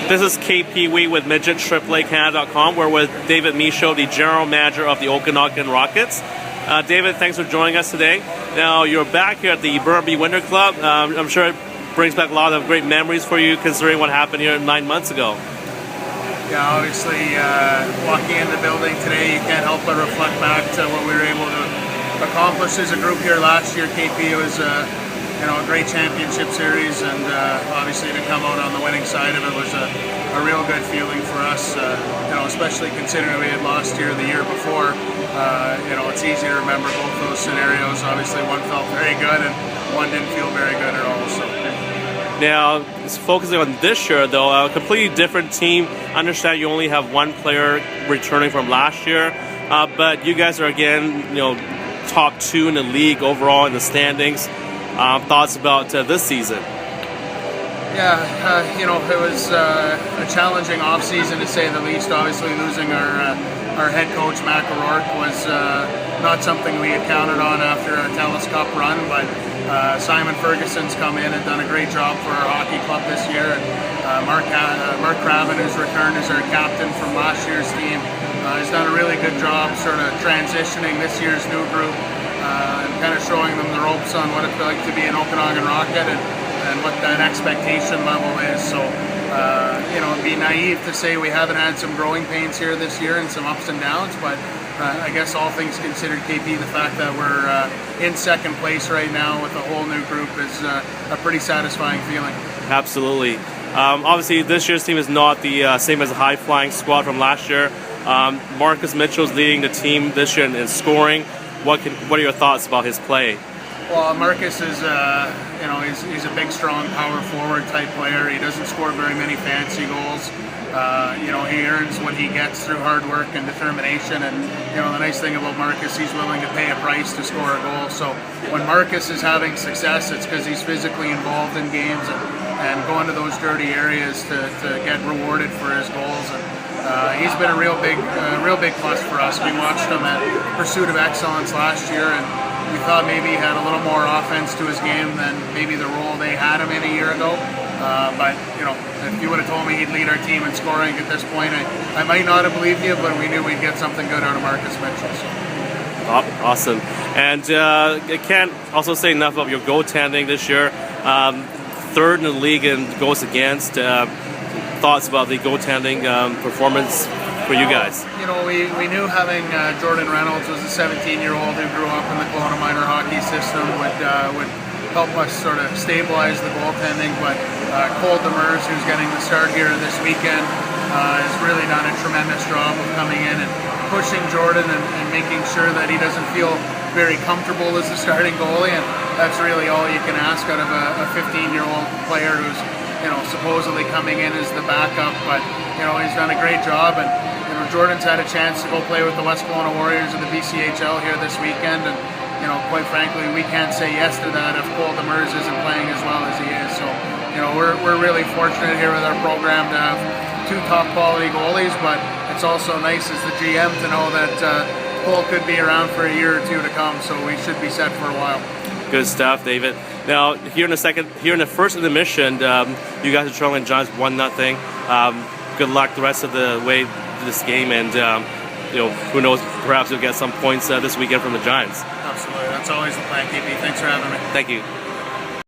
This is KP Wee with MidgetTripLakeCanada.com. We're with David Michaud, the General Manager of the Okanagan Rockets. David, thanks for joining us today. Now, you're back here at the Burnaby Winter Club. I'm sure it brings back a lot of great memories for you, considering what happened here 9 months ago. Yeah, obviously, walking in the building today, you can't help but reflect back to what we were able to accomplish as a group here last year. KP was a great championship series, and obviously to come out on the winning side of it was a real good feeling for us. Especially considering we had lost here the year before. It's easy to remember both those scenarios. Obviously, one felt very good, and one didn't feel very good at all. So. Now, focusing on this year, though, a completely different team. I understand you only have one player returning from last year, but you guys are again, top 2 in the league overall in the standings. Thoughts about this season? Yeah, it was a challenging off-season to say the least. Obviously, losing our head coach, Michaud, was not something we had counted on after our Telus Cup run, but Simon Ferguson's come in and done a great job for our hockey club this year. And Mark Craven, who's returned as our captain from last year's team, has done a really good job sort of transitioning this year's new group and kind of showing them the ropes on what it's like to be an Okanagan Rocket and what that expectation level is. So, it'd be naive to say we haven't had some growing pains here this year and some ups and downs, but I guess all things considered, KP, the fact that we're in second place right now with a whole new group is a pretty satisfying feeling. Absolutely. Obviously, this year's team is not the same as the high-flying squad from last year. Marcus Mitchell's leading the team this year in scoring. What are your thoughts about his play? Well, Marcus is, he's a big, strong power forward type player. He doesn't score very many fancy goals. He earns what he gets through hard work and determination. And, the nice thing about Marcus, he's willing to pay a price to score a goal. So when Marcus is having success, it's because he's physically involved in games and going to those dirty areas to get rewarded for his goals. And he's been a real big plus for us. We watched him at Pursuit of Excellence last year, and we thought maybe he had a little more offense to his game than maybe the role they had him in a year ago. But if you would have told me he'd lead our team in scoring at this point, I might not have believed you, but we knew we'd get something good out of Marcus Mitchell. So. Awesome. And I can't also say enough about your goaltending this year. Third in the league in goals against. Thoughts about the goaltending performance for you guys? We knew having Jordan Reynolds was a 17-year-old who grew up in the Kelowna minor hockey system would help us sort of stabilize the goaltending, but Cole Demers, who's getting the start here this weekend, has really done a tremendous job of coming in and pushing Jordan and making sure that he doesn't feel very comfortable as the starting goalie, and that's really all you can ask out of a 15-year-old player who's supposedly coming in as the backup, but he's done a great job, and Jordan's had a chance to go play with the West Kelowna Warriors in the BCHL here this weekend, and quite frankly, we can't say yes to that if Cole Demers isn't playing as well as he is. So we're really fortunate here with our program to have 2 top quality goalies, but it's also nice as the GM to know that Cole could be around for a year or 2 to come, so we should be set for a while. Good stuff, David. Now, here in the first intermission, you guys are trailing Giants 1-0. Good luck the rest of the way to this game, and who knows, perhaps you'll get some points this weekend from the Giants. Absolutely, that's always the plan, KP. Thanks for having me. Thank you.